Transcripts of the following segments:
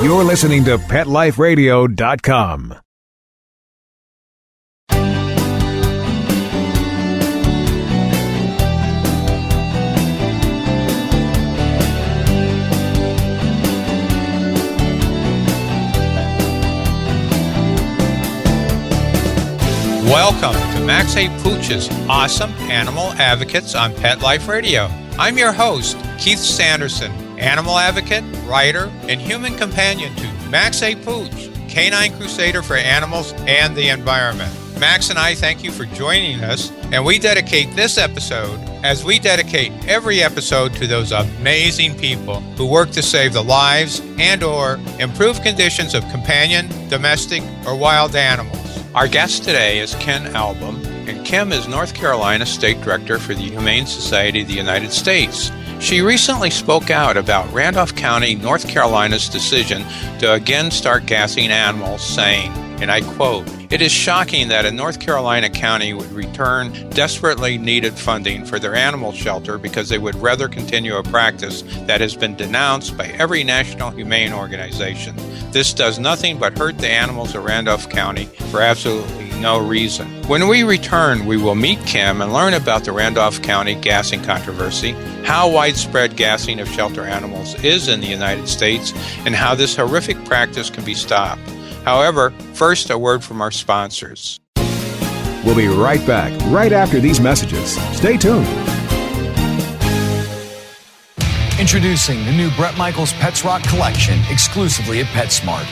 You're listening to PetLifeRadio.com. Welcome to Max A. Pooch's Awesome Animal Advocates on Pet Life Radio. I'm your host, Keith Sanderson, animal advocate, writer, and human companion to Max A. Pooch, canine crusader for animals and the environment. Max and I thank you for joining us, and we dedicate this episode, as we dedicate every episode, to those amazing people who work to save the lives and/or improve conditions of companion, domestic, or wild animals. Our guest today is Ken Alboum, and Kim is North Carolina State Director for the Humane Society of the United States. She recently spoke out about Randolph County, North Carolina's decision to again start gassing animals, saying, and I quote, "It is shocking that a North Carolina county would return desperately needed funding for their animal shelter because they would rather continue a practice that has been denounced by every national humane organization. This does nothing but hurt the animals of Randolph County for absolutely no reason." When we return, we will meet Kim and learn about the Randolph County gassing controversy, how widespread gassing of shelter animals is in the United States, and how this horrific practice can be stopped. However, first, a word from our sponsors. We'll be right back, right after these messages. Stay tuned. Introducing the new Bret Michaels Pets Rock collection exclusively at PetSmart.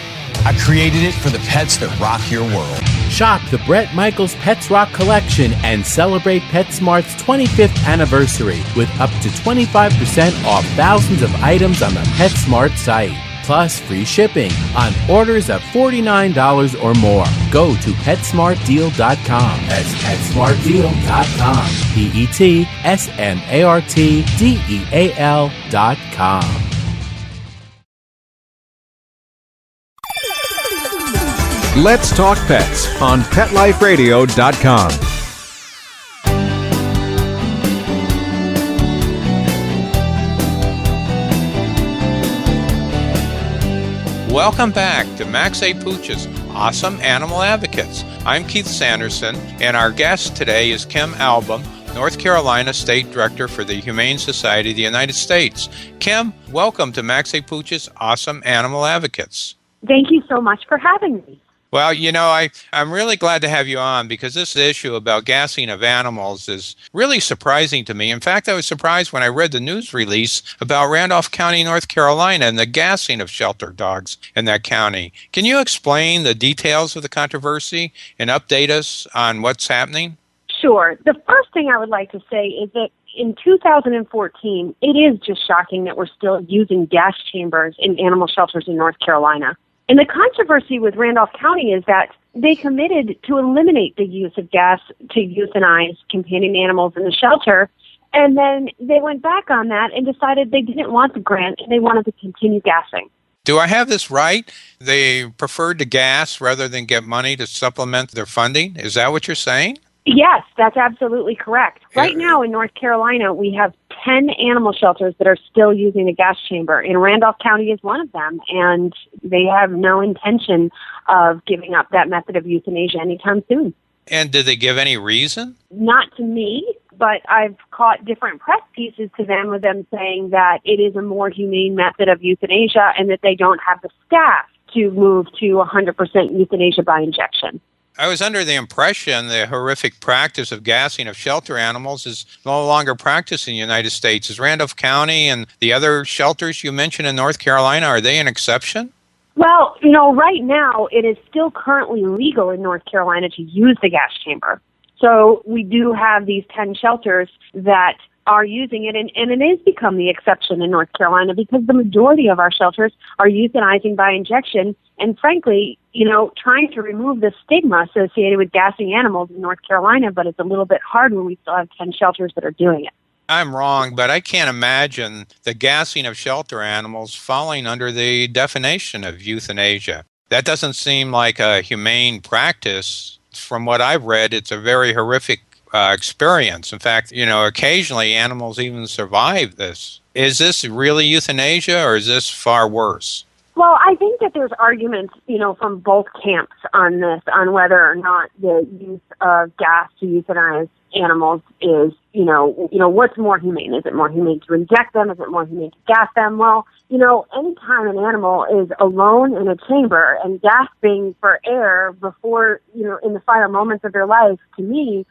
I created it for the pets that rock your world. Shop the Bret Michaels Pets Rock collection and celebrate PetSmart's 25th anniversary with up to 25% off thousands of items on the PetSmart site. Plus free shipping on orders of $49 or more. Go to PetSmartDeal.com. That's PetSmartDeal.com. PetSmartDeal.com. Let's Talk Pets on PetLifeRadio.com. Welcome back to Max A. Pooch's Awesome Animal Advocates. I'm Keith Sanderson, and our guest today is Kim Alboum, North Carolina State Director for the Humane Society of the United States. Kim, welcome to Max A. Pooch's Awesome Animal Advocates. Thank you so much for having me. Well, you know, I'm really glad to have you on because this issue about gassing of animals is really surprising to me. In fact, I was surprised when I read the news release about Randolph County, North Carolina, and the gassing of shelter dogs in that county. Can you explain the details of the controversy and update us on what's happening? Sure. The first thing I would like to say is that in 2014, it is just shocking that we're still using gas chambers in animal shelters in North Carolina. And the controversy with Randolph County is that they committed to eliminate the use of gas to euthanize companion animals in the shelter, and then they went back on that and decided they didn't want the grant and they wanted to continue gassing. Do I have this right? They preferred to gas rather than get money to supplement their funding? Is that what you're saying? Yes, that's absolutely correct. Right now in North Carolina, we have 10 animal shelters that are still using the gas chamber, and Randolph County is one of them, and they have no intention of giving up that method of euthanasia anytime soon. And did they give any reason? Not to me, but I've caught different press pieces to them with them saying that it is a more humane method of euthanasia and that they don't have the staff to move to 100% euthanasia by injection. I was under the impression the horrific practice of gassing of shelter animals is no longer practiced in the United States. Is Randolph County and the other shelters you mentioned in North Carolina, are they an exception? Well, right now it is still currently legal in North Carolina to use the gas chamber. So we do have these 10 shelters that are using it, and it has become the exception in North Carolina because the majority of our shelters are euthanizing by injection, and frankly, trying to remove the stigma associated with gassing animals in North Carolina, but it's a little bit hard when we still have 10 shelters that are doing it. I'm wrong, but I can't imagine the gassing of shelter animals falling under the definition of euthanasia. That doesn't seem like a humane practice. From what I've read, it's a very horrific experience. In fact, occasionally animals even survive this. Is this really euthanasia or is this far worse? Well, I think that there's arguments, from both camps on this, on whether or not the use of gas to euthanize animals is, what's more humane? Is it more humane to inject them? Is it more humane to gas them? Well, anytime an animal is alone in a chamber and gasping for air before, in the final moments of their life, to me,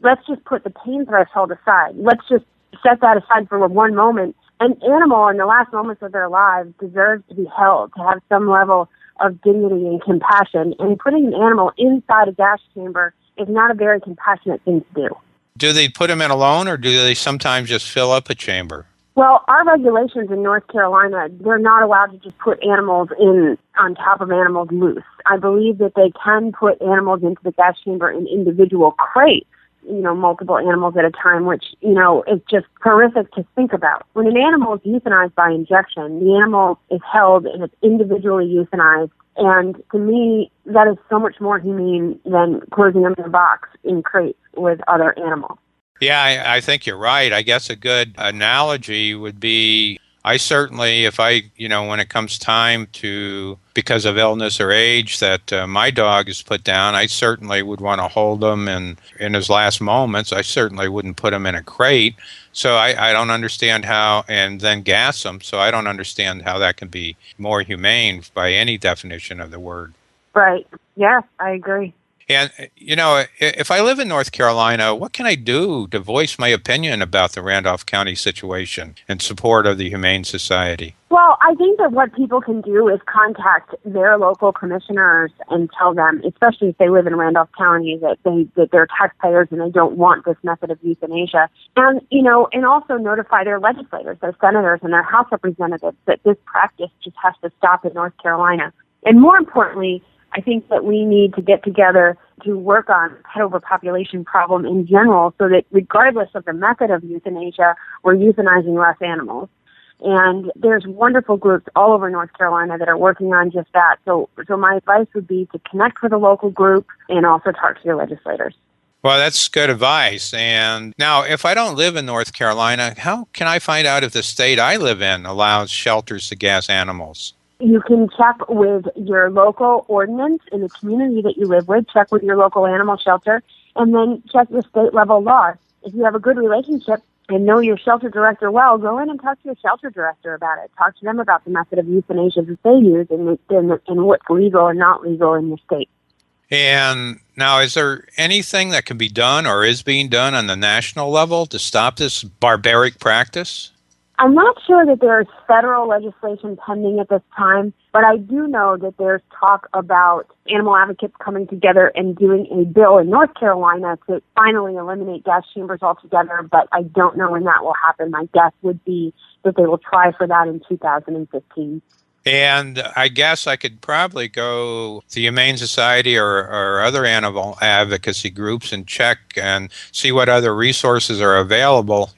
let's just put the pain threshold aside. Let's just set that aside for one moment. An animal in the last moments of their lives deserves to be held, to have some level of dignity and compassion. And putting an animal inside a gas chamber is not a very compassionate thing to do. Do they put them in alone, or do they sometimes just fill up a chamber? Well, our regulations in North Carolina, they're not allowed to just put animals in on top of animals loose. I believe that they can put animals into the gas chamber in individual crates, multiple animals at a time, which, is just horrific to think about. When an animal is euthanized by injection, the animal is held and it's individually euthanized. And to me, that is so much more humane than closing them in a box in crates with other animals. Yeah, I think you're right. I guess a good analogy would be, I certainly, if when it comes time to, because of illness or age, that my dog is put down, I certainly would want to hold him in his last moments. I certainly wouldn't put him in a crate. So I don't understand how, and then gas him. So I don't understand how that can be more humane by any definition of the word. Right. Yeah, I agree. And, if I live in North Carolina, what can I do to voice my opinion about the Randolph County situation in support of the Humane Society? Well, I think that what people can do is contact their local commissioners and tell them, especially if they live in Randolph County, that they're taxpayers and they don't want this method of euthanasia. And, and also notify their legislators, their senators, and their House representatives that this practice just has to stop in North Carolina. And more importantly, I think that we need to get together to work on pet overpopulation problem in general, so that regardless of the method of euthanasia, we're euthanizing less animals. And there's wonderful groups all over North Carolina that are working on just that. So my advice would be to connect with a local group and also talk to your legislators. Well, that's good advice. And now, if I don't live in North Carolina, how can I find out if the state I live in allows shelters to gas animals? You can check with your local ordinance in the community that you live with, check with your local animal shelter, and then check your state-level laws. If you have a good relationship and know your shelter director well, go in and talk to your shelter director about it. Talk to them about the method of euthanasia that they use and what's legal and not legal in your state. And now, is there anything that can be done or is being done on the national level to stop this barbaric practice? I'm not sure that there's federal legislation pending at this time, but I do know that there's talk about animal advocates coming together and doing a bill in North Carolina to finally eliminate gas chambers altogether, but I don't know when that will happen. My guess would be that they will try for that in 2015. And I guess I could probably go to the Humane Society or other animal advocacy groups and check and see what other resources are available,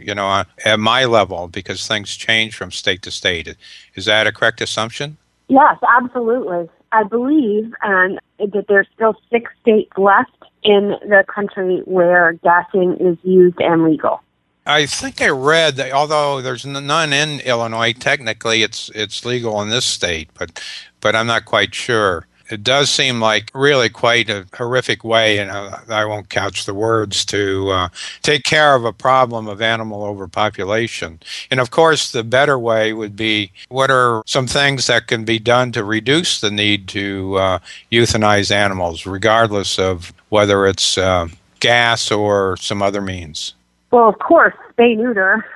at my level, because things change from state to state. Is that a correct assumption? Yes, absolutely. I believe that there's still 6 states left in the country where gassing is used and legal. I think I read that although there's none in Illinois, technically it's legal in this state, but I'm not quite sure. It does seem like really quite a horrific way, and I won't couch the words, to take care of a problem of animal overpopulation. And of course, the better way would be, what are some things that can be done to reduce the need to euthanize animals, regardless of whether it's gas or some other means? Well, of course, spay-neuter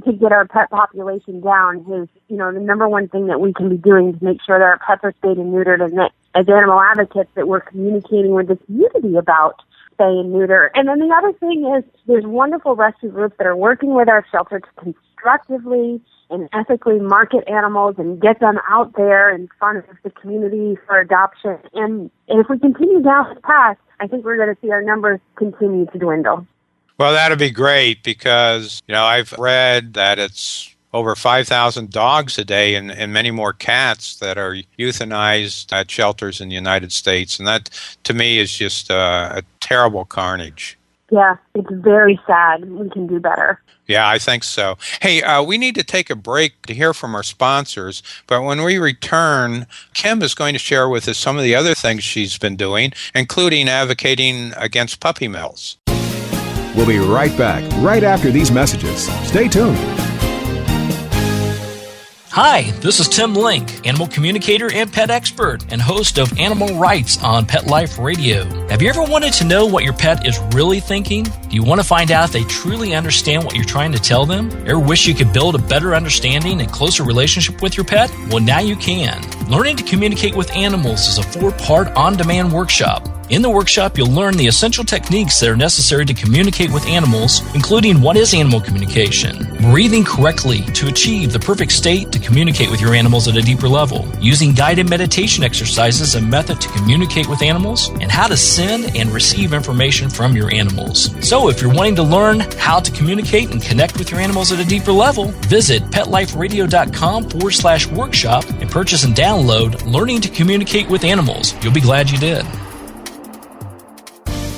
to get our pet population down is, the number one thing that we can be doing to make sure that our pets are spayed and neutered, and that as animal advocates that we're communicating with the community about spay and neuter. And then the other thing is there's wonderful rescue groups that are working with our shelter to constructively and ethically market animals and get them out there in front of the community for adoption. And if we continue down this path, I think we're going to see our numbers continue to dwindle. Well, that'd be great because, I've read that it's over 5,000 dogs a day and many more cats that are euthanized at shelters in the United States. And that, to me, is just a terrible carnage. Yeah, it's very sad. We can do better. Yeah, I think so. Hey, we need to take a break to hear from our sponsors, but when we return, Kim is going to share with us some of the other things she's been doing, including advocating against puppy mills. We'll be right back, right after these messages. Stay tuned. Hi, this is Tim Link, animal communicator and pet expert and host of Animal Rights on Pet Life Radio. Have you ever wanted to know what your pet is really thinking? Do you want to find out if they truly understand what you're trying to tell them? Ever wish you could build a better understanding and closer relationship with your pet? Well, now you can. Learning to Communicate with Animals is a 4-part on-demand workshop. In the workshop, you'll learn the essential techniques that are necessary to communicate with animals, including what is animal communication, breathing correctly to achieve the perfect state to communicate with your animals at a deeper level, using guided meditation exercises and method to communicate with animals, and how to send and receive information from your animals. So if you're wanting to learn how to communicate and connect with your animals at a deeper level, visit PetLifeRadio.com/workshop and purchase and download Learning to Communicate with Animals. You'll be glad you did.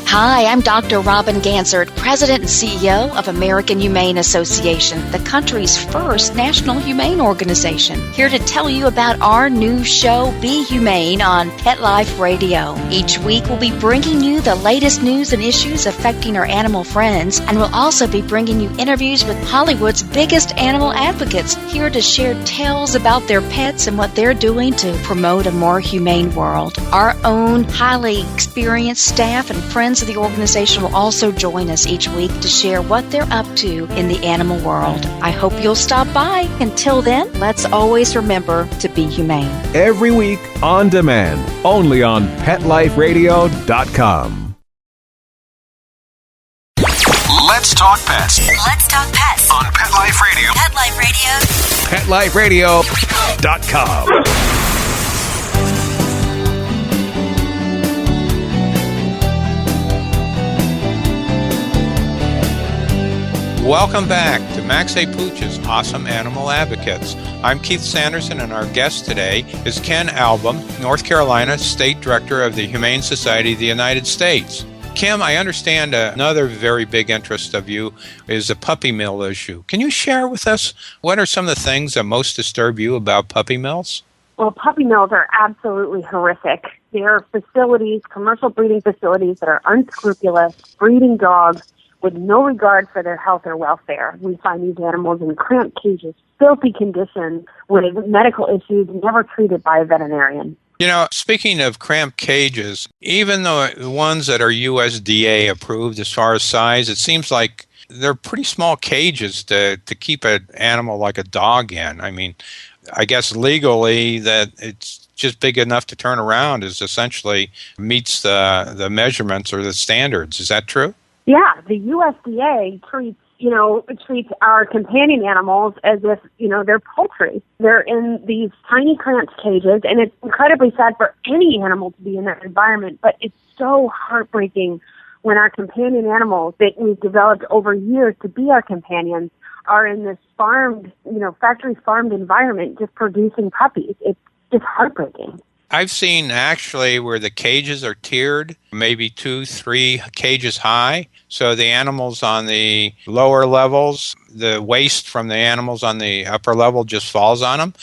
Hi, I'm Dr. Robin Gansert, President and CEO of American Humane Association, the country's first national humane organization. Here to tell you about our new show, Be Humane, on Pet Life Radio. Each week, we'll be bringing you the latest news and issues affecting our animal friends, and we'll also be bringing you interviews with Hollywood's biggest animal advocates, here to share tales about their pets and what they're doing to promote a more humane world. Our own highly experienced staff and friends of the organization will also join us each week to share what they're up to in the animal world. I hope you'll stop by. Until then, let's always remember to be humane. Every week on demand, only on PetLifeRadio.com. Let's talk pets. Let's talk pets On Pet Life Radio. Pet Life Radio. PetLifeRadio.com. Welcome back to Max A. Pooch's Awesome Animal Advocates. I'm Keith Sanderson, and our guest today is Ken Alboum, North Carolina State Director of the Humane Society of the United States. Kim, I understand another very big interest of you is the puppy mill issue. Can you share with us what are some of the things that most disturb you about puppy mills? Well, puppy mills are absolutely horrific. They're facilities, commercial breeding facilities that are unscrupulous, breeding dogs with no regard for their health or welfare. We find these animals in cramped cages, filthy conditions, with medical issues never treated by a veterinarian. You know, speaking of cramped cages, even though the ones that are USDA approved as far as size, it seems like they're pretty small cages to keep an animal like a dog in. I mean, I guess legally that it's just big enough to turn around is essentially meets the measurements or the standards. Is that true? Yeah, the USDA treats our companion animals as if, they're poultry. They're in these tiny cramped cages, and it's incredibly sad for any animal to be in that environment, but it's so heartbreaking when our companion animals that we've developed over years to be our companions are in this farmed, factory farmed environment just producing puppies. It's just heartbreaking. I've seen actually where the cages are tiered, maybe 2-3 cages high. So the animals on the lower levels, the waste from the animals on the upper level just falls on them.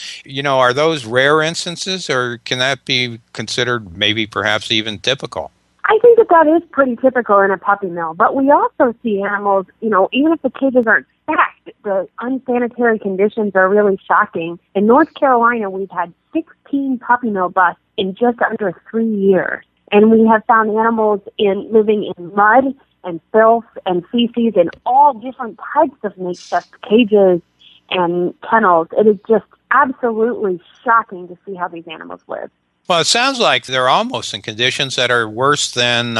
Are those rare instances, or can that be considered maybe perhaps even typical? I think that is pretty typical in a puppy mill. But we also see animals, even if the cages aren't stacked, the unsanitary conditions are really shocking. In North Carolina, we've had 16 puppy mill busts in just under 3 years. And we have found animals living in mud and filth and feces and all different types of makeshift cages and kennels. It is just absolutely shocking to see how these animals live. Well, it sounds like they're almost in conditions that are worse than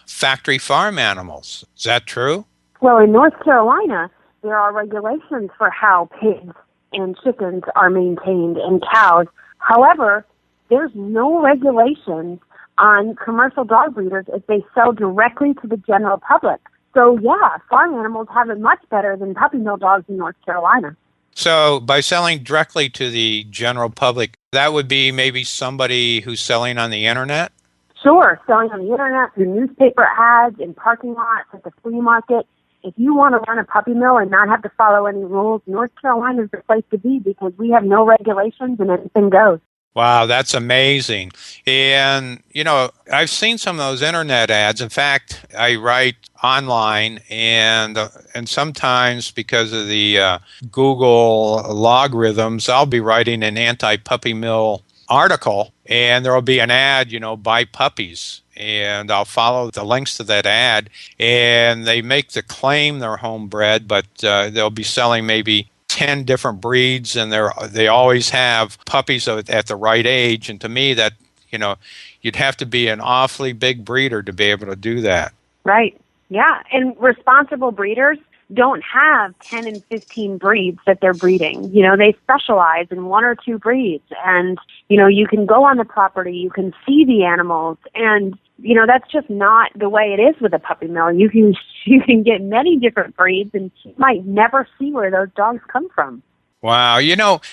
factory farm animals. Is that true? Well, in North Carolina, there are regulations for how pigs and chickens are maintained and cows. However, there's no regulations on commercial dog breeders if they sell directly to the general public. So, yeah, farm animals have it much better than puppy mill dogs in North Carolina. So by selling directly to the general public, that would be maybe somebody who's selling on the internet? Sure, selling on the internet, through newspaper ads, in parking lots, at the flea market. If you want to run a puppy mill and not have to follow any rules, North Carolina is the place to be because we have no regulations and anything goes. Wow, that's amazing. And, I've seen some of those internet ads. In fact, I write online, and sometimes because of the Google logarithms, I'll be writing an anti-puppy mill article, and there will be an ad, buy puppies. And I'll follow the links to that ad, and they make the claim they're homebred, but they'll be selling maybe 10 different breeds, and they always have puppies at the right age. And to me, that, you'd have to be an awfully big breeder to be able to do that. Right. Yeah. And responsible breeders don't have 10 and 15 breeds that they're breeding. They specialize in one or two breeds. And, you can go on the property, you can see the animals, and, that's just not the way it is with a puppy mill. You can get many different breeds, and you might never see where those dogs come from. Wow.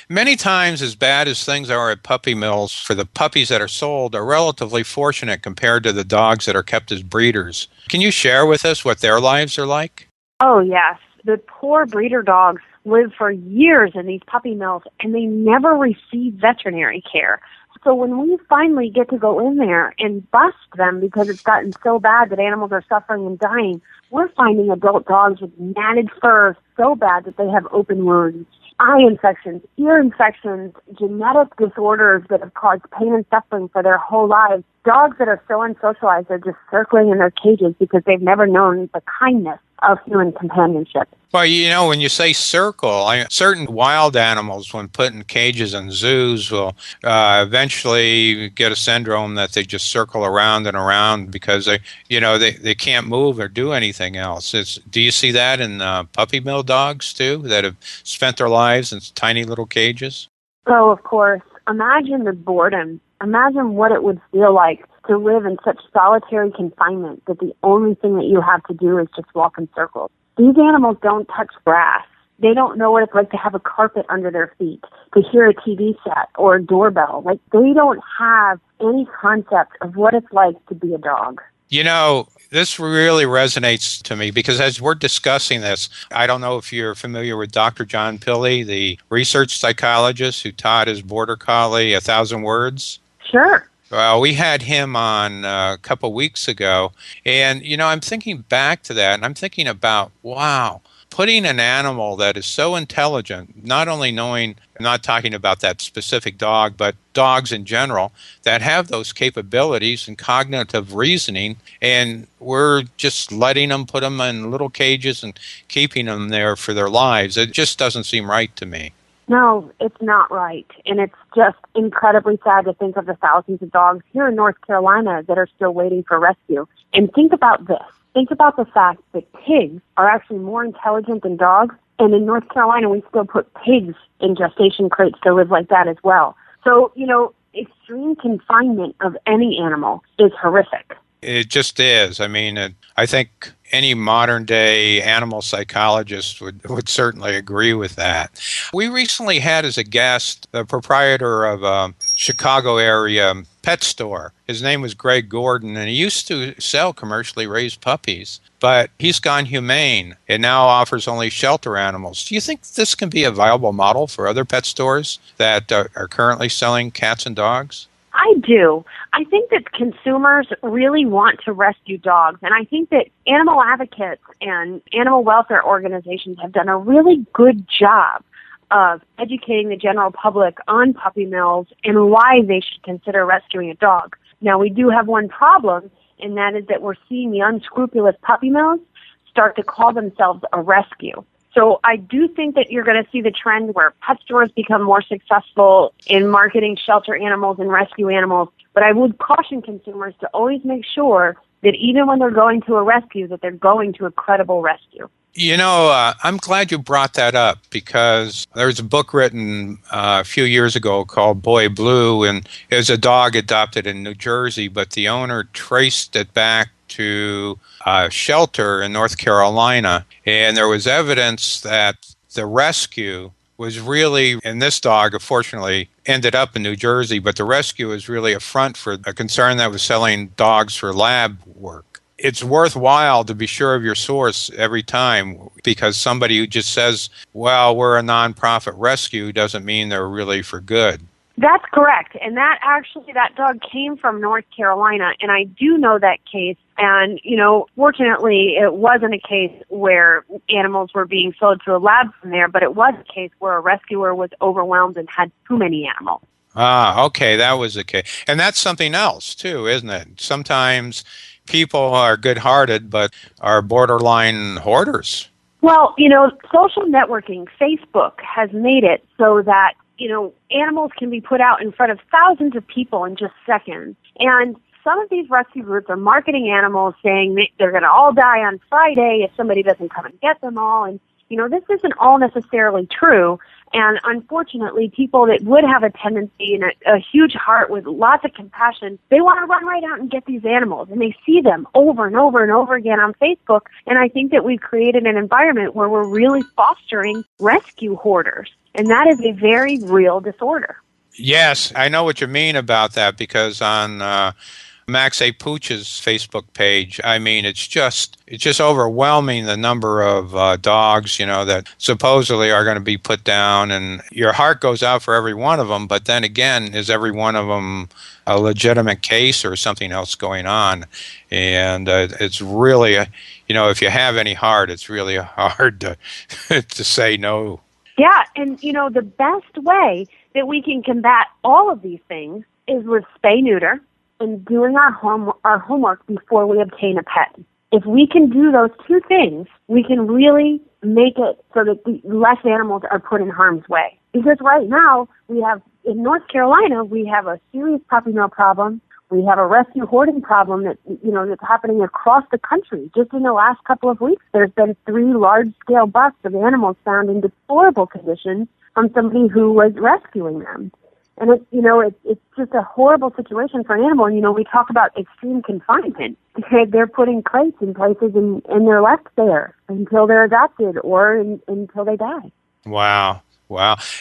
Many times, as bad as things are at puppy mills, for the puppies that are sold are relatively fortunate compared to the dogs that are kept as breeders. Can you share with us what their lives are like? Oh, yes. The poor breeder dogs live for years in these puppy mills, and they never receive veterinary care. So when we finally get to go in there and bust them because it's gotten so bad that animals are suffering and dying, we're finding adult dogs with matted fur so bad that they have open wounds, eye infections, ear infections, genetic disorders that have caused pain and suffering for their whole lives. Dogs that are so unsocialized are just circling in their cages because they've never known the kindness of human companionship. Well, when you say circle, certain wild animals, when put in cages in zoos, will eventually get a syndrome that they just circle around and around because they can't move or do anything else. Do you see that in puppy mill dogs too, that have spent their lives in tiny little cages? Oh, of course. Imagine the boredom. Imagine what it would feel like to live in such solitary confinement that the only thing that you have to do is just walk in circles. These animals don't touch grass. They don't know what it's like to have a carpet under their feet, to hear a TV set or a doorbell. They don't have any concept of what it's like to be a dog. This really resonates to me because as we're discussing this, I don't know if you're familiar with Dr. John Pilley, the research psychologist who taught his border collie 1,000 words. Sure. Well, we had him on a couple weeks ago, and, I'm thinking back to that, and I'm thinking about, wow, putting an animal that is so intelligent, not only knowing, I'm not talking about that specific dog, but dogs in general, that have those capabilities and cognitive reasoning, and we're just letting them put them in little cages and keeping them there for their lives. It just doesn't seem right to me. No, it's not right. And it's just incredibly sad to think of the thousands of dogs here in North Carolina that are still waiting for rescue. And think about this. Think about the fact that pigs are actually more intelligent than dogs. And in North Carolina, we still put pigs in gestation crates to live like that as well. So, extreme confinement of any animal is horrific. It just is. I think any modern-day animal psychologist would certainly agree with that. We recently had as a guest the proprietor of a Chicago area pet store. His name was Greg Gordon, and he used to sell commercially raised puppies, but he's gone humane and now offers only shelter animals. Do you think this can be a viable model for other pet stores that are currently selling cats and dogs? I do. I think that consumers really want to rescue dogs, and I think that animal advocates and animal welfare organizations have done a really good job of educating the general public on puppy mills and why they should consider rescuing a dog. Now, we do have one problem, and that is that we're seeing the unscrupulous puppy mills start to call themselves a rescue. So I do think that you're going to see the trend where pet stores become more successful in marketing shelter animals and rescue animals. But I would caution consumers to always make sure that even when they're going to a rescue, that they're going to a credible rescue. I'm glad you brought that up because there's a book written a few years ago called Boy Blue, and it was a dog adopted in New Jersey, but the owner traced it back to a shelter in North Carolina, and there was evidence that the rescue was really, and this dog, unfortunately, ended up in New Jersey, but the rescue is really a front for a concern that was selling dogs for lab work. It's worthwhile to be sure of your source every time, because somebody who just says, well, we're a nonprofit rescue, doesn't mean they're really for good. That's correct. And that dog came from North Carolina, and I do know that case. And, fortunately, it wasn't a case where animals were being sold to a lab from there, but it was a case where a rescuer was overwhelmed and had too many animals. Ah, okay, that was the case. And that's something else, too, isn't it? Sometimes people are good-hearted, but are borderline hoarders. Well, social networking, Facebook, has made it so that animals can be put out in front of thousands of people in just seconds. And some of these rescue groups are marketing animals saying they're going to all die on Friday if somebody doesn't come and get them all. And, this isn't all necessarily true. And unfortunately, people that would have a tendency and a huge heart with lots of compassion, they want to run right out and get these animals. And they see them over and over and over again on Facebook. And I think that we've created an environment where we're really fostering rescue hoarders. And that is a very real disorder. Yes, I know what you mean about that, because on Max A. Pooch's Facebook page, it's just overwhelming, the number of dogs, that supposedly are going to be put down, and your heart goes out for every one of them. But then again, is every one of them a legitimate case or something else going on? And it's really, if you have any heart, it's really hard to to say no. Yeah, and the best way that we can combat all of these things is with spay-neuter and doing our homework before we obtain a pet. If we can do those two things, we can really make it so that less animals are put in harm's way. Because right now, in North Carolina, we have a serious puppy mill problem. We have a rescue hoarding problem that's happening across the country. Just in the last couple of weeks, there's been 3 large-scale busts of animals found in deplorable conditions from somebody who was rescuing them. And it's just a horrible situation for an animal. And, we talk about extreme confinement. They're putting crates in places and they're left there until they're adopted or until they die. Wow.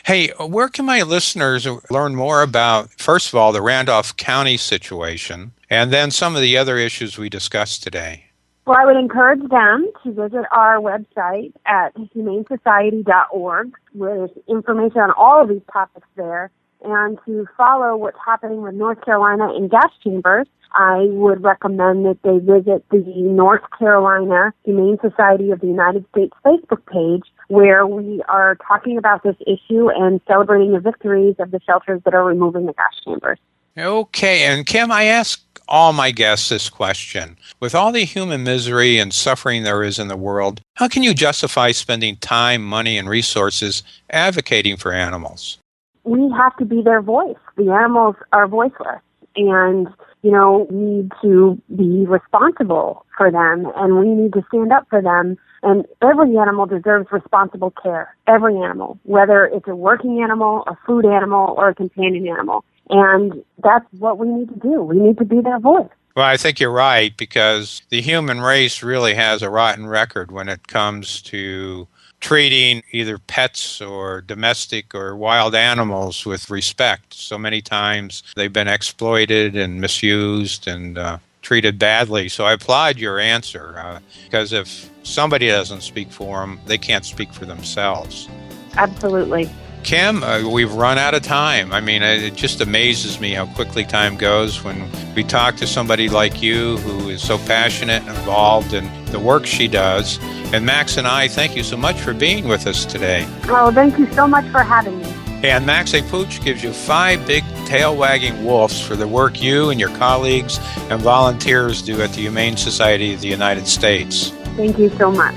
Hey, where can my listeners learn more about, first of all, the Randolph County situation, and then some of the other issues we discussed today? Well, I would encourage them to visit our website at humanesociety.org, where there's information on all of these topics there, and to follow what's happening with North Carolina and gas chambers. I would recommend that they visit the North Carolina Humane Society of the United States Facebook page, where we are talking about this issue and celebrating the victories of the shelters that are removing the gas chambers. Okay, and Kim, I ask all my guests this question. With all the human misery and suffering there is in the world, how can you justify spending time, money, and resources advocating for animals? We have to be their voice. The animals are voiceless, and we need to be responsible for them, and we need to stand up for them. And every animal deserves responsible care. Every animal, whether it's a working animal, a food animal, or a companion animal. And that's what we need to do. We need to be their voice. Well, I think you're right, because the human race really has a rotten record when it comes to treating either pets or domestic or wild animals with respect. So many times they've been exploited and misused and treated badly. So I applaud your answer, because if somebody doesn't speak for them, they can't speak for themselves. Absolutely. Kim, we've run out of time. It just amazes me how quickly time goes when we talk to somebody like you who is so passionate and involved in the work she does. And Max and I thank you so much for being with us today. Oh, thank you so much for having me. And Max A. Pooch gives you 5 big tail-wagging wolves for the work you and your colleagues and volunteers do at the Humane Society of the United States. Thank you so much.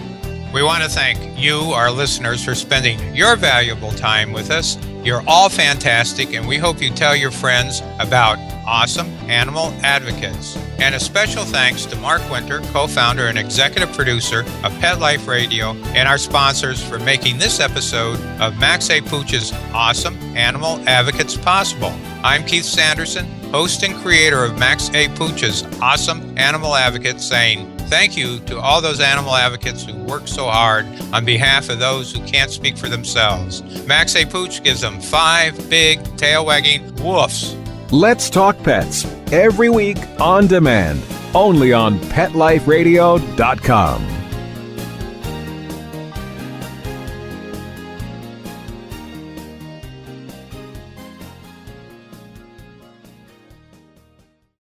We want to thank you, our listeners, for spending your valuable time with us. You're all fantastic, and we hope you tell your friends about awesome animal advocates. And a special thanks to Mark Winter, co-founder and executive producer of Pet Life Radio, and our sponsors for making this episode of Max A. Pooch's Awesome Animal Advocates possible. I'm Keith Sanderson, host and creator of Max A. Pooch's Awesome Animal Advocates, saying thank you to all those animal advocates who work so hard on behalf of those who can't speak for themselves. Max A. Pooch gives them 5 big tail-wagging woofs. Let's Talk Pets, every week on demand, only on PetLifeRadio.com.